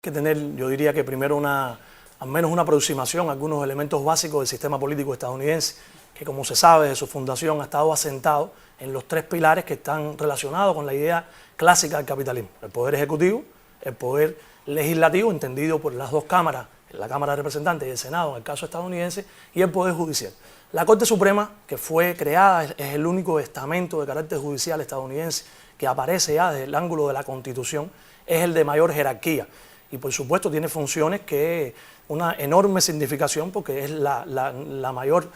Que tener, yo diría que primero al menos una aproximación a algunos elementos básicos del sistema político estadounidense, que como se sabe de su fundación ha estado asentado en los tres pilares que están relacionados con la idea clásica del capitalismo: el poder ejecutivo, el poder legislativo, entendido por las dos cámaras, la Cámara de Representantes y el Senado en el caso estadounidense, y el poder judicial. La Corte Suprema, que fue creada, es el único estamento de carácter judicial estadounidense que aparece ya desde el ángulo de la Constitución, es el de mayor jerarquía. Y por supuesto tiene funciones que una enorme significación porque es la mayor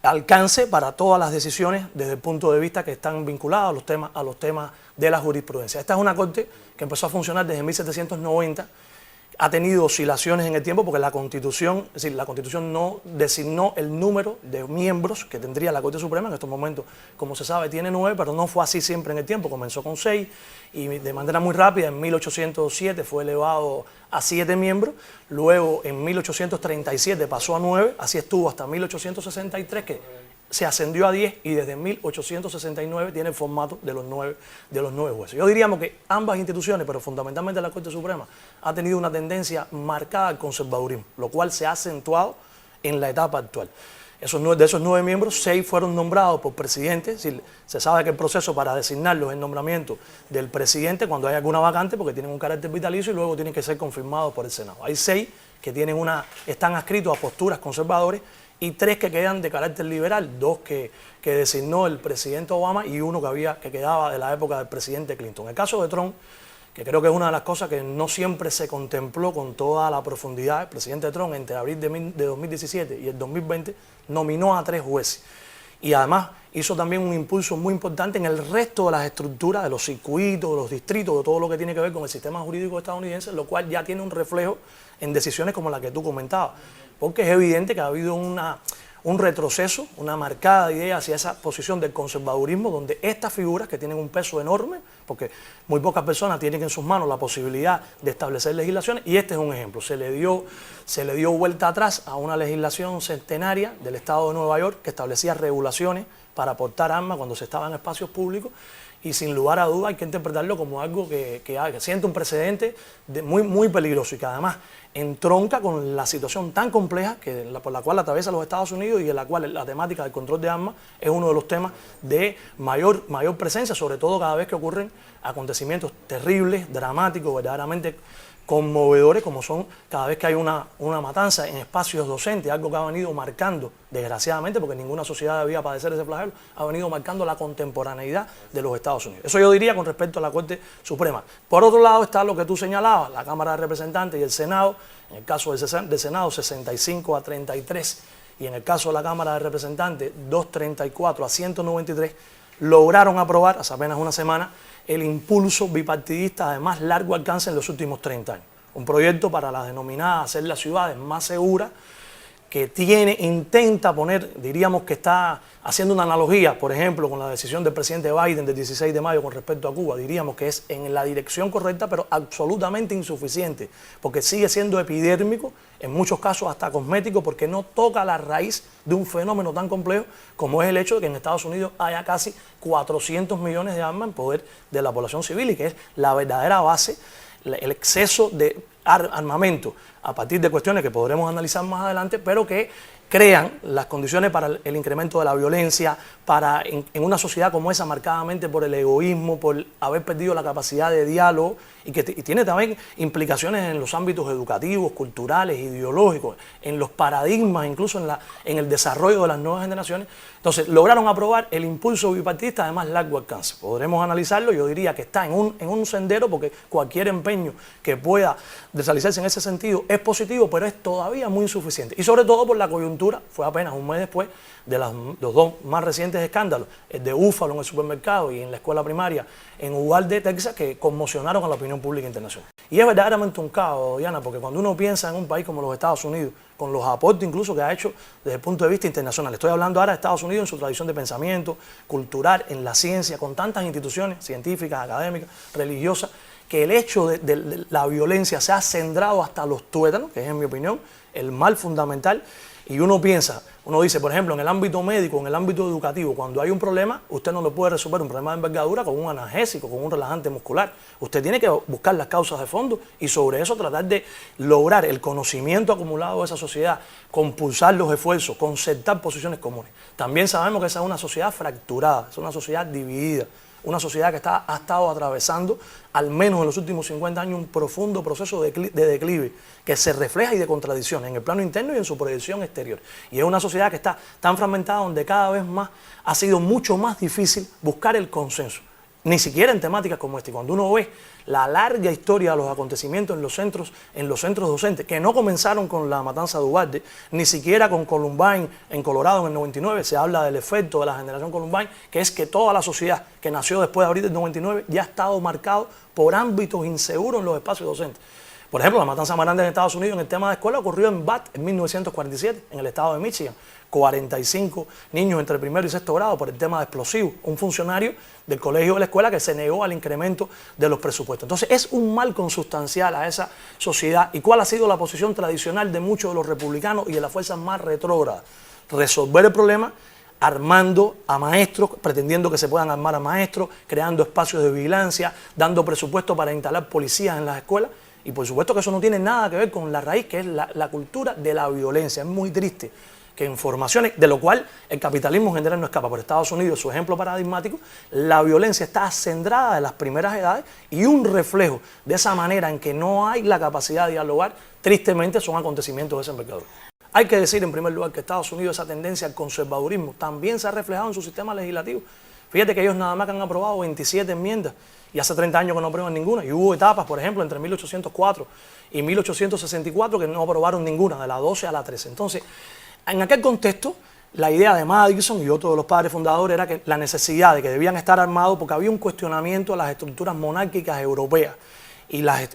alcance para todas las decisiones desde el punto de vista que están vinculados a los temas de la jurisprudencia. Esta es una corte que empezó a funcionar desde 1790, ha tenido oscilaciones en el tiempo porque la Constitución, es decir, la Constitución no designó el número de miembros que tendría la Corte Suprema. En estos momentos, como se sabe, tiene 9, pero no fue así siempre en el tiempo. Comenzó con 6 y de manera muy rápida en 1807 fue elevado a 7 miembros, luego en 1837 pasó a 9, así estuvo hasta 1863 que se ascendió a 10 y desde 1869 tiene el formato de los 9 jueces. Yo diríamos que ambas instituciones, pero fundamentalmente la Corte Suprema, ha tenido una tendencia marcada al conservadurismo, lo cual se ha acentuado en la etapa actual. De esos 9 miembros, 6 fueron nombrados por presidente, es decir, se sabe que el proceso para designarlos es el nombramiento del presidente cuando hay alguna vacante, porque tienen un carácter vitalicio y luego tienen que ser confirmados por el Senado. Hay 6 que están adscritos a posturas conservadoras y 3 que quedan de carácter liberal, 2 que designó el presidente Obama y 1 que quedaba de la época del presidente Clinton. En el caso de Trump, que creo que es una de las cosas que no siempre se contempló con toda la profundidad, el presidente Trump entre abril de 2017 y el 2020 nominó a 3 jueces. Y además hizo también un impulso muy importante en el resto de las estructuras, de los circuitos, de los distritos, de todo lo que tiene que ver con el sistema jurídico estadounidense, lo cual ya tiene un reflejo en decisiones como la que tú comentabas. Porque es evidente que ha habido un retroceso, una marcada idea hacia esa posición del conservadurismo, donde estas figuras que tienen un peso enorme, porque muy pocas personas tienen en sus manos la posibilidad de establecer legislaciones, y este es un ejemplo. Se le dio vuelta atrás a una legislación centenaria del estado de Nueva York que establecía regulaciones para portar armas cuando se estaba en espacios públicos, y sin lugar a duda hay que interpretarlo como algo que siente un precedente muy peligroso y que además entronca con la situación tan compleja por la cual atraviesa los Estados Unidos y en la cual la temática del control de armas es uno de los temas de mayor presencia, sobre todo cada vez que ocurren acontecimientos terribles, dramáticos, verdaderamente conmovedores, como son cada vez que hay una matanza en espacios docentes, algo que ha venido marcando, desgraciadamente, porque ninguna sociedad debía padecer ese flagelo, ha venido marcando la contemporaneidad de los Estados Unidos. Eso yo diría con respecto a la Corte Suprema. Por otro lado está lo que tú señalabas, la Cámara de Representantes y el Senado, en el caso del Senado 65-33 y en el caso de la Cámara de Representantes 234-193, lograron aprobar hace apenas una semana el impulso bipartidista de más largo alcance en los últimos 30 años. Un proyecto para las denominadas hacer las ciudades más seguras, que intenta poner, diríamos que está haciendo una analogía, por ejemplo, con la decisión del presidente Biden del 16 de mayo con respecto a Cuba. Diríamos que es en la dirección correcta, pero absolutamente insuficiente, porque sigue siendo epidérmico, en muchos casos hasta cosmético, porque no toca la raíz de un fenómeno tan complejo como es el hecho de que en Estados Unidos haya casi 400 millones de armas en poder de la población civil, y que es la verdadera base, el exceso de armamento a partir de cuestiones que podremos analizar más adelante, pero que crean las condiciones para el incremento de la violencia, en una sociedad como esa marcadamente por el egoísmo, por haber perdido la capacidad de diálogo, y tiene también implicaciones en los ámbitos educativos, culturales, ideológicos, en los paradigmas, incluso en el desarrollo de las nuevas generaciones. Entonces lograron aprobar el impulso bipartidista de más largo alcance. Podremos analizarlo, yo diría que está en un sendero, porque cualquier empeño que pueda desalizarse en ese sentido es positivo, pero es todavía muy insuficiente. Y sobre todo por la coyuntura, fue apenas un mes después de los 2 más recientes escándalos, el de Búfalo en el supermercado y en la escuela primaria en Uvalde, Texas, que conmocionaron a la opinión pública internacional. Y es verdaderamente un caos, Diana, porque cuando uno piensa en un país como los Estados Unidos, con los aportes incluso que ha hecho desde el punto de vista internacional, estoy hablando ahora de Estados Unidos en su tradición de pensamiento, cultural, en la ciencia, con tantas instituciones científicas, académicas, religiosas, que el hecho de la violencia se ha centrado hasta los tuétanos, que es en mi opinión el mal fundamental, y uno piensa, uno dice, por ejemplo, en el ámbito médico, en el ámbito educativo, cuando hay un problema, usted no lo puede resolver un problema de envergadura con un analgésico, con un relajante muscular. Usted tiene que buscar las causas de fondo y sobre eso tratar de lograr el conocimiento acumulado de esa sociedad, compulsar los esfuerzos, concertar posiciones comunes. También sabemos que esa es una sociedad fracturada, es una sociedad dividida. Una sociedad que ha estado atravesando, al menos en los últimos 50 años, un profundo proceso de declive que se refleja y de contradicciones en el plano interno y en su proyección exterior. Y es una sociedad que está tan fragmentada donde cada vez más ha sido mucho más difícil buscar el consenso. Ni siquiera en temáticas como esta. Y cuando uno ve la larga historia de los acontecimientos en los centros docentes, que no comenzaron con la matanza de Uvalde, ni siquiera con Columbine en Colorado en el 99, se habla del efecto de la generación Columbine, que es que toda la sociedad que nació después de abril del 99 ya ha estado marcado por ámbitos inseguros en los espacios docentes. Por ejemplo, la matanza más grande en Estados Unidos en el tema de escuela ocurrió en Bath en 1947, en el estado de Michigan. 45 niños entre primero y sexto grado por el tema de explosivos. Un funcionario del colegio de la escuela que se negó al incremento de los presupuestos. Entonces es un mal consustancial a esa sociedad. ¿Y cuál ha sido la posición tradicional de muchos de los republicanos y de las fuerzas más retrógradas? Resolver el problema armando a maestros, pretendiendo que se puedan armar a maestros, creando espacios de vigilancia, dando presupuesto para instalar policías en las escuelas. Y por supuesto que eso no tiene nada que ver con la raíz, que es la cultura de la violencia. Es muy triste que en formaciones, de lo cual el capitalismo en general no escapa. Por Estados Unidos, su ejemplo paradigmático, la violencia está acendrada en las primeras edades y un reflejo de esa manera en que no hay la capacidad de dialogar, tristemente son acontecimientos de esa envergadura. Hay que decir en primer lugar que Estados Unidos esa tendencia al conservadurismo también se ha reflejado en su sistema legislativo. Fíjate que ellos nada más que han aprobado 27 enmiendas y hace 30 años que no aprueban ninguna. Y hubo etapas, por ejemplo, entre 1804 y 1864 que no aprobaron ninguna, de la 12 a la 13. Entonces, en aquel contexto, la idea de Madison y otros de los padres fundadores era que la necesidad de que debían estar armados porque había un cuestionamiento a las estructuras monárquicas europeas. Y las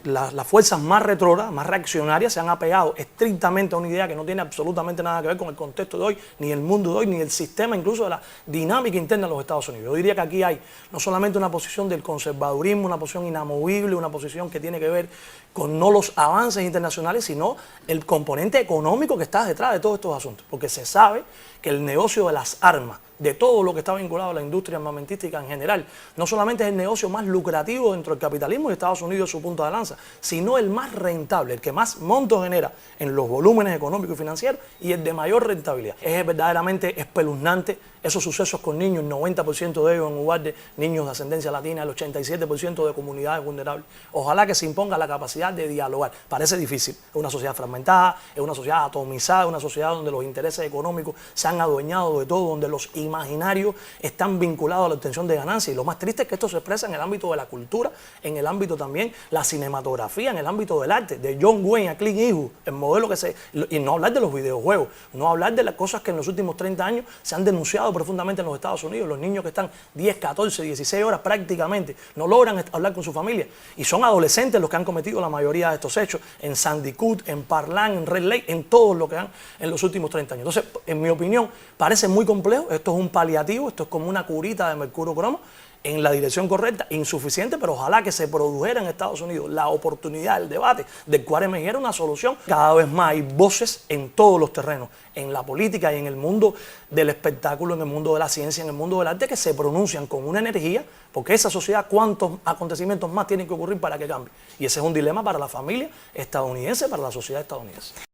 fuerzas más retrógradas, más reaccionarias, se han apegado estrictamente a una idea que no tiene absolutamente nada que ver con el contexto de hoy, ni el mundo de hoy, ni el sistema incluso de la dinámica interna de los Estados Unidos. Yo diría que aquí hay no solamente una posición del conservadurismo, una posición inamovible, una posición que tiene que ver con no los avances internacionales, sino el componente económico que está detrás de todos estos asuntos. Porque se sabe que el negocio de las armas, de todo lo que está vinculado a la industria armamentística en general, no solamente es el negocio más lucrativo dentro del capitalismo y Estados Unidos es su punto de lanza, sino el más rentable, el que más montos genera en los volúmenes económicos y financieros y el de mayor rentabilidad. Es verdaderamente espeluznante esos sucesos con niños, el 90% de ellos en Uvalde, niños de ascendencia latina, el 87% de comunidades vulnerables. Ojalá que se imponga la capacidad de dialogar. Parece difícil, es una sociedad fragmentada, es una sociedad atomizada, es una sociedad donde los intereses económicos se han adueñado de todo, donde los imaginarios están vinculados a la obtención de ganancias. Y lo más triste es que esto se expresa en el ámbito de la cultura, en el ámbito también la cinematografía, en el ámbito del arte, de John Wayne a Clint Eastwood, el modelo que se... Y no hablar de los videojuegos, no hablar de las cosas que en los últimos 30 años se han denunciado profundamente en los Estados Unidos, los niños que están 10, 14, 16 horas prácticamente, no logran hablar con su familia y son adolescentes los que han cometido la mayoría de estos hechos en Sandy Hook, en Parkland, en Red Lake, en todo lo que han en los últimos 30 años. Entonces, en mi opinión, parece muy complejo, esto es un paliativo, esto es como una curita de mercurio cromo, en la dirección correcta, insuficiente, pero ojalá que se produjera en Estados Unidos la oportunidad, el debate, del cual emergiera una solución. Cada vez más hay voces en todos los terrenos, en la política y en el mundo del espectáculo, en el mundo de la ciencia, en el mundo del arte, que se pronuncian con una energía, porque esa sociedad, ¿cuántos acontecimientos más tienen que ocurrir para que cambie? Y ese es un dilema para la familia estadounidense, para la sociedad estadounidense.